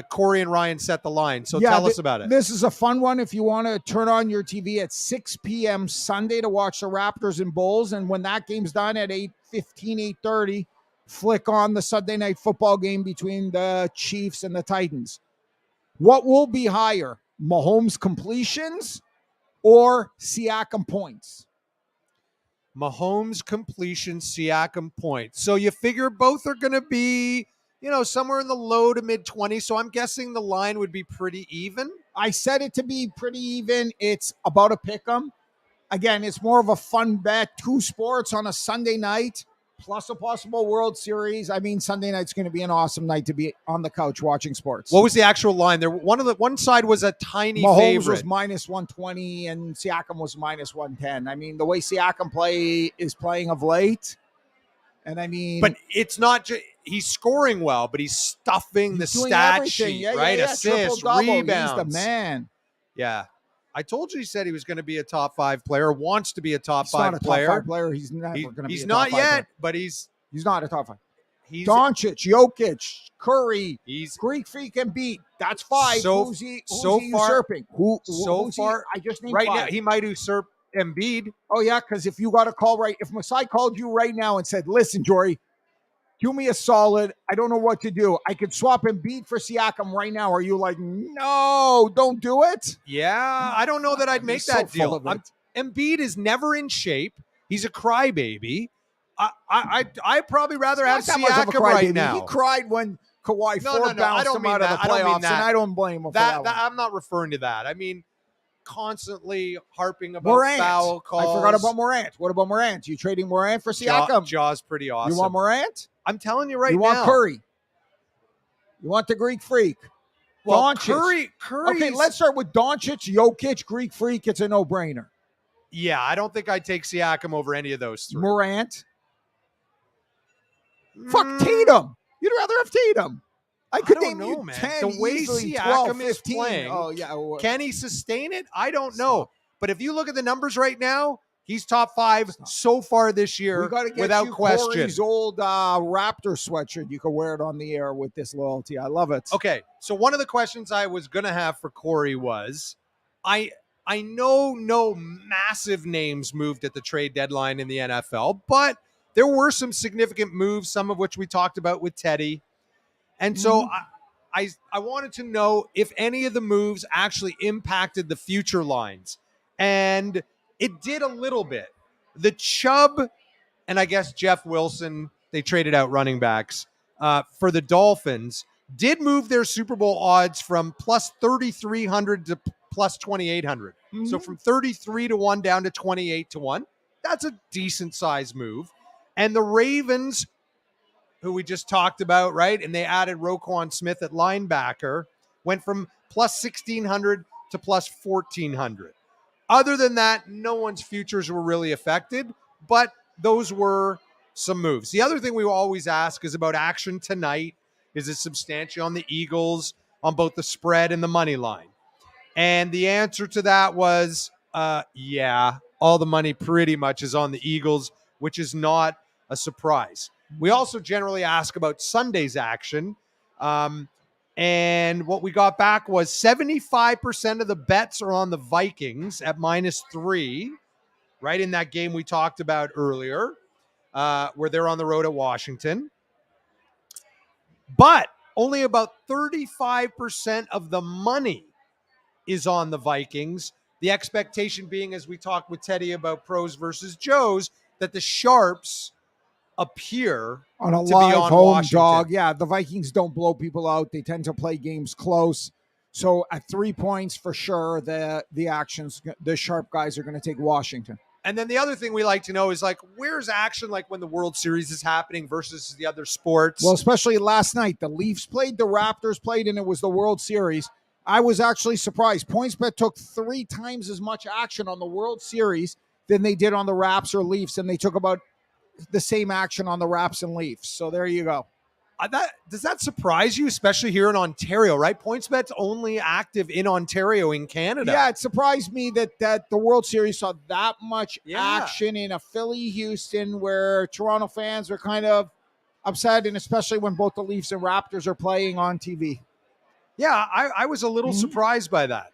A: Corey and Ryan set the line. So tell us about it.
B: This is a fun one. If you want to turn on your TV at 6 p.m. Sunday to watch the Raptors and Bulls, and when that game's done at 8:15, 8:30, flick on the Sunday night football game between the Chiefs and the Titans. What will be higher, Mahomes completions or Siakam points?
A: Mahomes completion, Siakam points. So you figure both are going to be, somewhere in the low to mid 20s. So I'm guessing the line would be pretty even.
B: I said it to be pretty even. It's about a pick 'em. Again, it's more of a fun bet. 2 sports on a Sunday night, plus a possible World Series. I mean, Sunday night's going to be an awesome night to be on the couch watching sports.
A: What was the actual line there? One side was a tiny
B: Mahomes
A: favorite.
B: was -120 and Siakam was -110. I mean, the way Siakam is playing of late, and I mean,
A: but it's not just. he's scoring well, but he's stuffing the
B: doing
A: stat
B: everything.
A: sheet,
B: Yeah,
A: right?
B: Yeah.
A: Assists,
B: Triple-double.
A: rebounds.
B: He's the man.
A: Yeah. I told you he said he was going to be a top 5 player, wants to be a top
B: He's
A: 5
B: not a
A: player.
B: top 5 player. He's never going to be
A: He's
B: a
A: not
B: top 5
A: yet,
B: player.
A: but he's
B: not a top 5.
A: He's
B: Doncic, Jokic, Curry,
A: he's
B: Greek Freak, and Beat. That's 5. Who's he
A: far
B: usurping?
A: So far,
B: I just named
A: right
B: 5.
A: now he might usurp Embiid.
B: Oh yeah, because if you got a call right, if Masai called you right now and said, "Listen, Jorey, do me a solid. I don't know what to do. I could swap Embiid for Siakam right now." Are you like, no, don't do it?
A: Yeah, I don't know that I'd make that deal.
B: Embiid
A: is never in shape. He's a crybaby. I'd probably rather have Siakam right now.
B: He cried when Kawhi bounced him out of the playoffs, and I don't blame him for that.
A: I'm not referring to that. I mean, constantly harping about foul calls.
B: I forgot about Morant. What about Morant? You trading Morant for Siakam?
A: Jaw's pretty awesome.
B: You want Morant?
A: I'm telling you right now.
B: You want Curry? You want the Greek Freak?
A: Well,
B: Doncic.
A: Curry.
B: Okay, let's start with Doncic, Jokic, Greek Freak. It's a no-brainer.
A: Yeah, I don't think I'd take Siakam over any of those 3.
B: Morant. Fuck Tatum. You'd rather have Tatum. I could name you 10,
A: the way
B: easily,
A: Siakam
B: 12, 15.
A: is playing.
B: Oh, yeah.
A: Can he sustain it? I don't know. But if you look at the numbers right now, he's top 5 so far this year, without question.
B: Corey's old Raptor sweatshirt. You can wear it on the air with this loyalty. I love it.
A: Okay, so one of the questions I was going to have for Corey was, I know no massive names moved at the trade deadline in the NFL, but there were some significant moves, some of which we talked about with Teddy. And so I wanted to know if any of the moves actually impacted the future lines. And it did a little bit. The Chubb and I guess Jeff Wilson, they traded out running backs for the Dolphins, did move their Super Bowl odds from plus 3,300 to plus 2,800. Mm-hmm. So from 33 to 1 down to 28 to 1. That's a decent size move. And the Ravens, who we just talked about, right? And they added Roquan Smith at linebacker, went from plus 1,600 to plus 1,400. Other than that, no one's futures were really affected, but those were some moves. The other thing we always ask is about action tonight. Is it substantial on the Eagles on both the spread and the money line? And the answer to that was, yeah, all the money pretty much is on the Eagles, which is not a surprise. We also generally ask about Sunday's action. And what we got back was 75% of the bets are on the Vikings at -3, right in that game we talked about earlier, where they're on the road at Washington. But only about 35% of the money is on the Vikings. The expectation being, as we talked with Teddy about pros versus Joes, that the Sharps appear
B: on a
A: to
B: live
A: be on
B: home
A: Washington.
B: dog. Yeah, the Vikings don't blow people out. They tend to play games close. So at 3 points for sure, the Sharp guys are going to take Washington.
A: And then the other thing we like to know is, like, where's action like when the World Series is happening versus the other sports?
B: Well, especially last night, the Leafs played, the Raptors played, and it was the World Series. I was actually surprised. PointsBet took 3 times as much action on the World Series than they did on the Raps or Leafs, and they took about the same action on the Raps and Leafs. So there you go.
A: Does that surprise you, especially here in Ontario, right? PointsBet's only active in Ontario in Canada.
B: Yeah, it surprised me that the World Series saw that much action in a Philly-Houston where Toronto fans are kind of upset, and especially when both the Leafs and Raptors are playing on TV.
A: Yeah, I was a little surprised by that.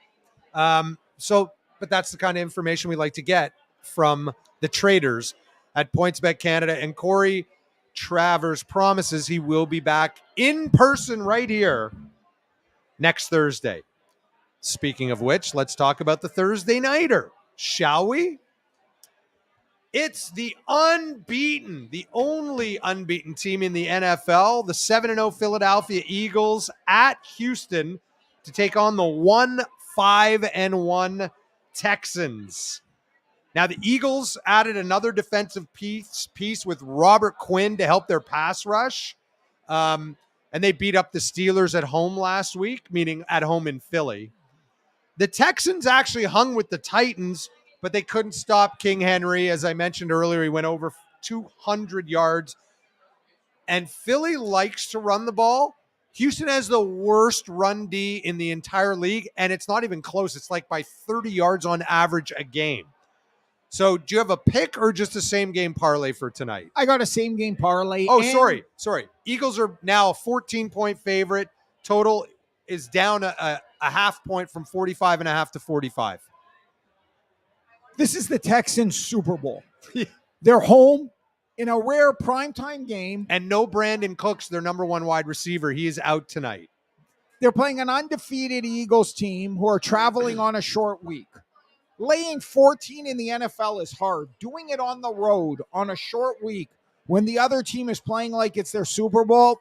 A: But that's the kind of information we like to get from the traders at PointsBet Canada. And Corey Travers promises he will be back in person right here next Thursday. Speaking of which, let's talk about the Thursday nighter, shall we? It's the only unbeaten team in the NFL, the 7-0 Philadelphia Eagles at Houston to take on the 1-5-1 Texans. Now, the Eagles added another defensive piece with Robert Quinn to help their pass rush. And they beat up the Steelers at home last week, meaning at home in Philly. The Texans actually hung with the Titans, but they couldn't stop King Henry. As I mentioned earlier, he went over 200 yards And Philly likes to run the ball. Houston has the worst run D in the entire league, and it's not even close. It's like by 30 yards on average a game. So do you have a pick or just a same game parlay for tonight?
B: I got a same game parlay.
A: Oh, sorry. Eagles are now a 14-point favorite. Total is down a half point from 45.5 to 45.
B: This is the Texans Super Bowl. They're home in a rare primetime game.
A: And no Brandon Cooks, their number one wide receiver. He is out tonight.
B: They're playing an undefeated Eagles team who are traveling on a short week. Laying 14 in the NFL is hard. Doing it on the road on a short week when the other team is playing like it's their Super Bowl,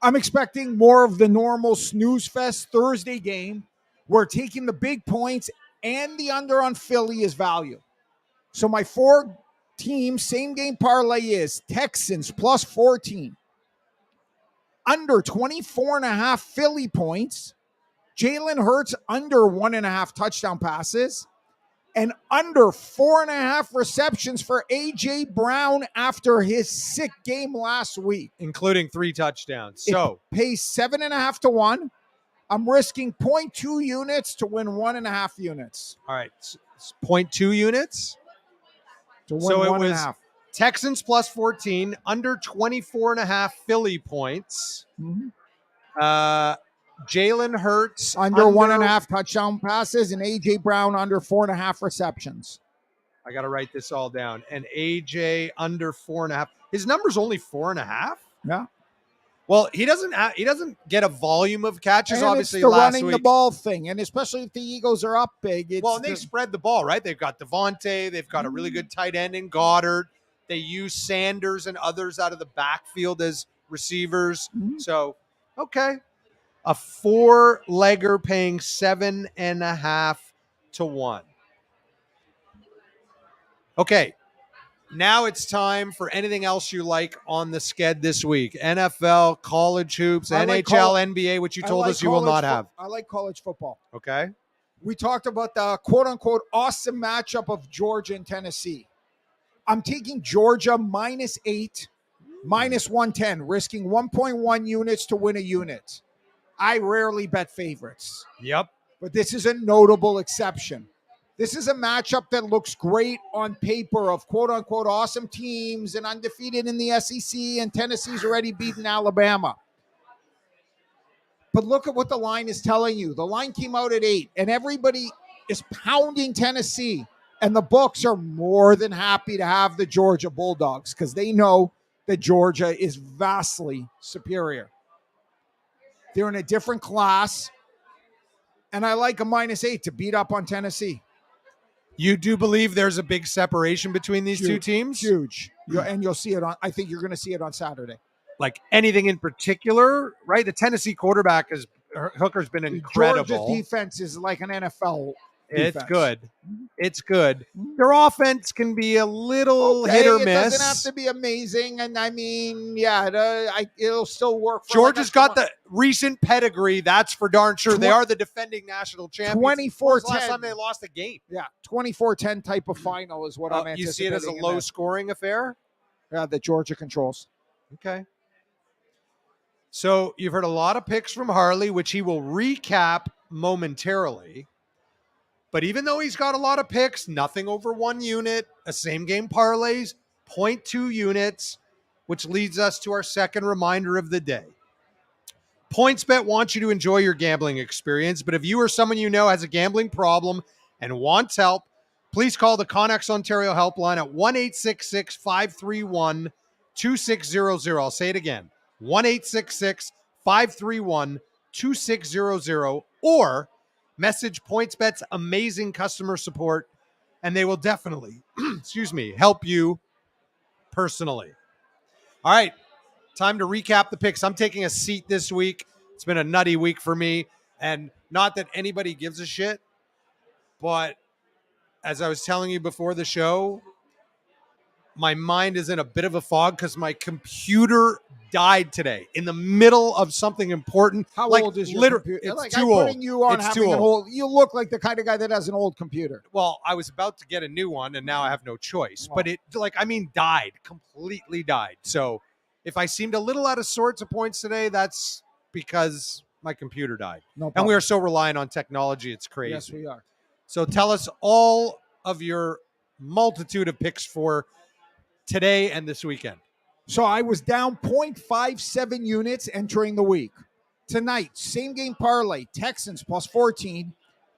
B: I'm expecting more of the normal snooze fest Thursday game where taking the big points and the under on Philly is value. So my 4-team same game parlay is Texans plus 14. Under 24.5 Philly points. Jalen Hurts under 1.5 touchdown passes. And under 4.5 receptions for A.J. Brown after his sick game last week.
A: Including 3 touchdowns. So
B: it pays 7.5 to 1. I'm risking 0.2 units to win 1.5 units.
A: All right. 0.2 units.
B: To win
A: so
B: 1.5.
A: Texans plus 14, under 24.5 Philly points.
B: Mm-hmm.
A: Jalen Hurts
B: under 1.5 touchdown passes and A.J. Brown under 4.5 receptions.
A: I got to write this all down. And A.J. under 4.5. His number's only 4.5?
B: Yeah.
A: Well, he doesn't get a volume of catches,
B: and
A: obviously,
B: it's the
A: last
B: running
A: week.
B: The ball thing, and especially if the Eagles are up big.
A: And they spread the ball, right? They've got Devontae. They've got a really good tight end in Goddard. They use Sanders and others out of the backfield as receivers.
B: Mm-hmm.
A: So, okay. A 4-legger paying 7.5 to 1. Okay. Now it's time for anything else you like on the sked this week. NFL, college hoops, NHL, NBA, which you told us you will not have.
B: I like college football.
A: Okay.
B: We talked about the quote-unquote awesome matchup of Georgia and Tennessee. I'm taking Georgia -8, -110, risking 1.1 units to win a unit. I rarely bet favorites.
A: Yep.
B: But this is a notable exception. This is a matchup that looks great on paper of quote-unquote awesome teams and undefeated in the SEC, and Tennessee's already beaten Alabama. But look at what the line is telling you. The line came out at 8, and everybody is pounding Tennessee. And the books are more than happy to have the Georgia Bulldogs because they know that Georgia is vastly superior. They're in a different class, and I like a -8 to beat up on Tennessee.
A: You do believe there's a big separation between these two teams?
B: Huge. And you'll see it on, I think you're going to see it on Saturday.
A: Like anything in particular, right? The Tennessee quarterback Hooker's been incredible.
B: Georgia's defense is like an NFL defense.
A: It's good. It's good. Their offense can be a little hit or miss.
B: It doesn't have to be amazing. And I mean, it'll still work.
A: Georgia's got the recent pedigree. That's for darn sure. They are the defending national champions.
B: 24-10.
A: Last time they lost a game.
B: Yeah, 24-10 type of final is what I'm anticipating.
A: You see it as a low-scoring affair?
B: Yeah, that Georgia controls.
A: Okay. So you've heard a lot of picks from Harley, which he will recap momentarily. But even though he's got a lot of picks, nothing over 1 unit, a same game parlays, 0.2 units, which leads us to our second reminder of the day. PointsBet wants you to enjoy your gambling experience, but if you or someone you know has a gambling problem and wants help, please call the Connex Ontario helpline at 1-866-531-2600. I'll say it again, 1-866-531-2600, or message PointsBet's amazing customer support, and they will definitely, help you personally. All right, time to recap the picks. I'm taking a seat this week. It's been a nutty week for me, and not that anybody gives a shit, but as I was telling you before the show, my mind is in a bit of a fog because my computer died today in the middle of something important.
B: How old is your computer?
A: It's too old.
B: You on having an old. You look like the kind of guy that has an old computer.
A: Well, I was about to get a new one, and now I have no choice. But it, died, completely died. So If I seemed a little out of sorts of points today, that's because my computer died.
B: No
A: And
B: problem.
A: we are so reliant on technology, it's crazy.
B: Yes, we are.
A: So tell us all of your multitude of picks for today and this weekend.
B: So I was down 0.57 units entering the week. Tonight, same game parlay, Texans plus 14,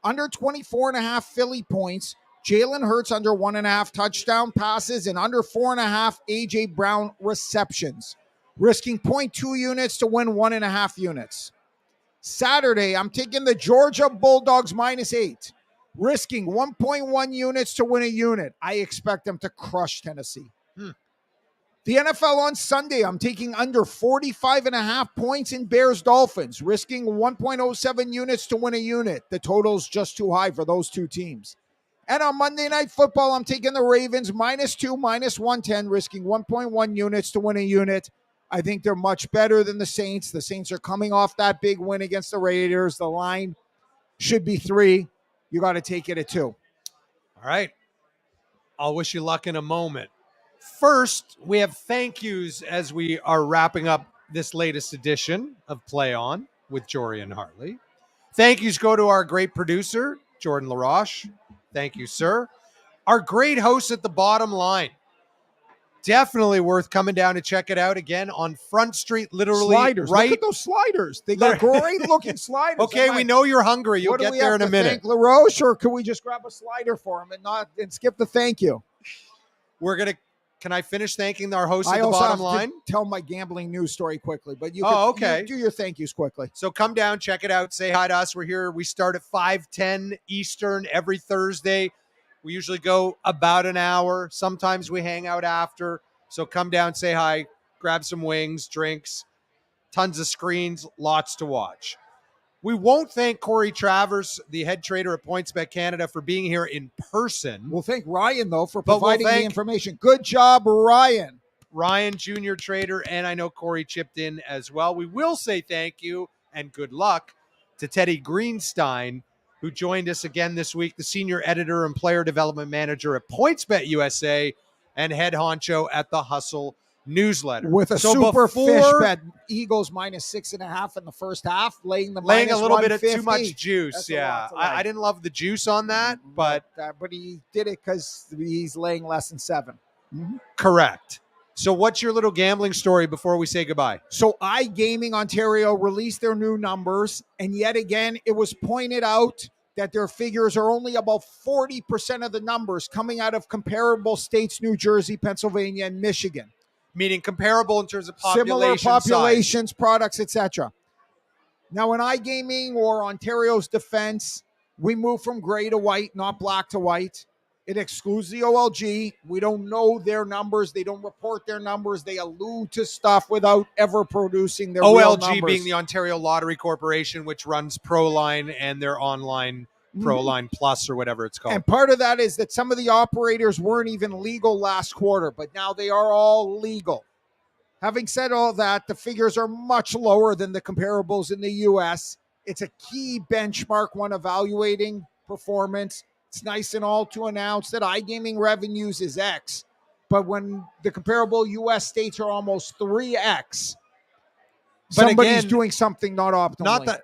B: under 24.5 Philly points, Jalen Hurts under 1.5 touchdown passes, and under 4.5 A.J. Brown receptions. Risking 0.2 units to win 1.5 units. Saturday, I'm taking the Georgia Bulldogs -8, risking 1.1 units to win a unit. I expect them to crush Tennessee. The NFL on Sunday, I'm taking under 45.5 points in Bears-Dolphins, risking 1.07 units to win a unit. The total's just too high for those two teams. And on Monday Night Football, I'm taking the Ravens -2, -110, risking 1.1 units to win a unit. I think they're much better than the Saints. The Saints are coming off that big win against the Raiders. The line should be 3. You got to take it at 2.
A: All right. I'll wish you luck in a moment. First, we have thank yous as we are wrapping up this latest edition of Play On with Jorey and Harley. Thank yous go to our great producer, Jordan LaRoche. Thank you, sir. Our great host at the bottom line. Definitely worth coming down to check it out again on Front Street, literally
B: Sliders.
A: right.
B: Look at those sliders. They got great looking sliders.
A: Okay, we know you're hungry. You'll get there in a minute.
B: Thank LaRoche, or can we just grab a slider for him and skip the thank you?
A: Can I finish thanking our host
B: I
A: at the
B: also
A: bottom
B: have
A: line?
B: To tell my gambling news story quickly, but you
A: okay.
B: You do your thank yous quickly.
A: So come down, check it out, say hi to us. We're here. We start at 5:10 Eastern every Thursday. We usually go about an hour. Sometimes we hang out after. So come down, say hi, grab some wings, drinks, tons of screens, lots to watch. We won't thank Corey Travers, the head trader at PointsBet Canada, for being here in person.
B: We'll thank Ryan, though, for
A: But
B: providing
A: we'll
B: the
A: thank
B: information. Good job, Ryan.
A: Ryan, junior trader, and I know Corey chipped in as well. We will say thank you and good luck to Teddy Greenstein, who joined us again this week, the senior editor and player development manager at PointsBet USA and head honcho at the Hustle newsletter.
B: With a super fish bet, Eagles -6.5 in the first half, laying a
A: little bit of too
B: 150.
A: much juice.
B: That's
A: Yeah, I didn't love the juice on that, but
B: he did it because he's laying less than 7.
A: Correct. So what's your little gambling story before we say goodbye?
B: So iGaming Ontario released their new numbers, and yet again, it was pointed out that their figures are only about 40% of the numbers coming out of comparable states, New Jersey, Pennsylvania, and Michigan.
A: Meaning comparable in terms of population,
B: similar populations,
A: size.
B: Products, etc. Now, in iGaming or Ontario's defense, we move from gray to white, not black to white. It excludes the OLG. We don't know their numbers. They don't report their numbers. They allude to stuff without ever producing their real numbers.
A: OLG being the Ontario Lottery Corporation, which runs ProLine and their online ProLine Plus or whatever it's called.
B: And part of that is that some of the operators weren't even legal last quarter, but now they are all legal. Having said all that, the figures are much lower than the comparables in the U.S. It's a key benchmark when evaluating performance. It's nice and all to announce that iGaming revenues is X, but when the comparable U.S. states are almost 3X,
A: but
B: somebody's
A: again,
B: doing something not optimally.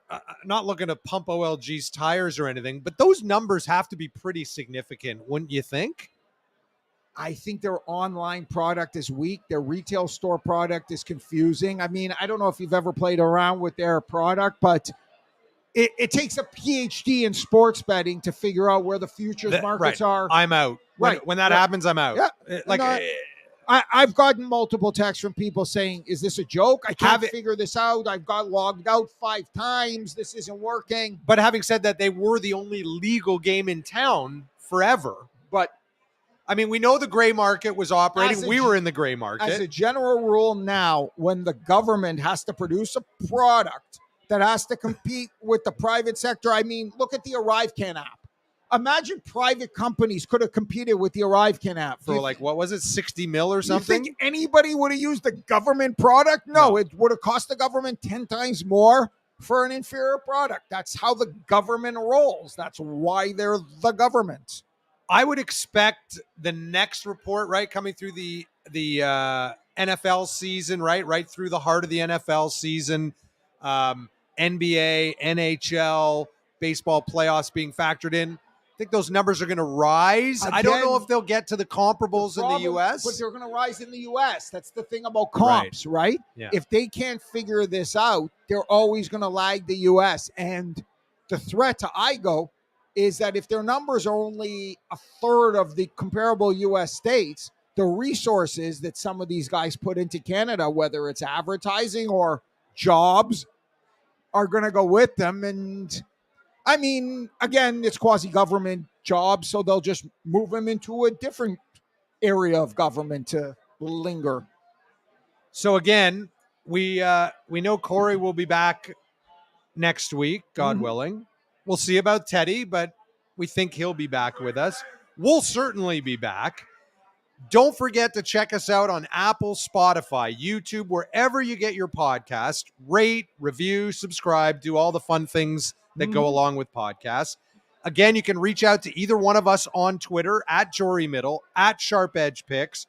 A: Not looking to pump OLG's tires or anything, but those numbers have to be pretty significant, wouldn't you think?
B: I think their online product is weak. Their retail store product is confusing. I mean, I don't know if you've ever played around with their product, but it takes a PhD in sports betting to figure out where the futures markets are.
A: I'm out. When that happens, I'm out.
B: Yeah. I've gotten multiple texts from people saying, is this a joke? I can't figure this out. I've got logged out 5 times. This isn't working.
A: But having said that, they were the only legal game in town forever. But I mean, we know the gray market was operating. We were in the gray market.
B: As a general rule now, when the government has to produce a product that has to compete with the private sector, I mean, look at the ArriveCan app. Imagine private companies could have competed with the ArriveCan app.
A: For what was it, 60 mil or something?
B: You think anybody would have used the government product? No, it would have cost the government 10 times more for an inferior product. That's how the government rolls. That's why they're the government.
A: I would expect the next report, coming through the NFL season, right through the heart of the NFL season, NBA, NHL, baseball playoffs being factored in. I think those numbers are going to rise.
B: Again,
A: I don't know if they'll get to the comparables in the U.S.
B: But they're going to rise in the U.S. That's the thing about comps, right?
A: Yeah.
B: If they can't figure this out, they're always going to lag the U.S. And the threat to IGO is that if their numbers are only a third of the comparable U.S. states, the resources that some of these guys put into Canada, whether it's advertising or jobs, are going to go with them. And I mean, again, it's quasi-government jobs, so they'll just move them into a different area of government to linger.
A: So again, we know Corey will be back next week, God willing. We'll see about Teddy, but we think he'll be back with us. We'll certainly be back. Don't forget to check us out on Apple, Spotify, YouTube, wherever you get your podcast. Rate, review, subscribe, do all the fun things that go along with podcasts. Again, you can reach out to either one of us on Twitter, at Jorey Middle, at Sharp Edge Picks,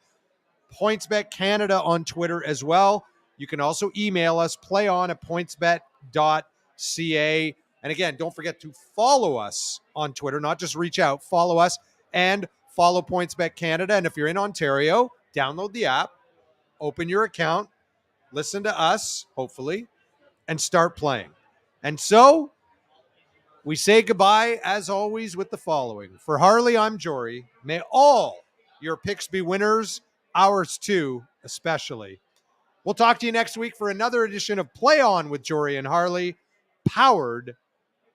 A: PointsBet Canada on Twitter as well. You can also email us, playon@pointsbet.ca. And again, don't forget to follow us on Twitter, not just reach out, follow us and follow PointsBet Canada. And if you're in Ontario, download the app, open your account, listen to us, hopefully, and start playing. And so we say goodbye, as always, with the following. For Harley, I'm Jorey. May all your picks be winners, ours too, especially. We'll talk to you next week for another edition of Play On with Jorey and Harley, powered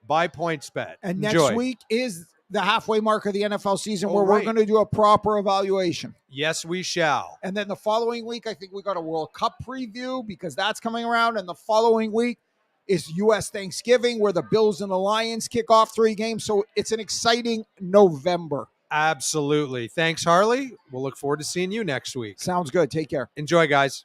A: by PointsBet.
B: And
A: Enjoy.
B: next week is the halfway mark of the NFL season where we're going to do a proper evaluation.
A: Yes, we shall.
B: And then the following week, I think we got a World Cup preview because that's coming around. And the following week is U.S. Thanksgiving where the Bills and the Lions kick off 3 games. So it's an exciting November.
A: Absolutely. Thanks, Harley. We'll look forward to seeing you next week.
B: Sounds good. Take care.
A: Enjoy, guys.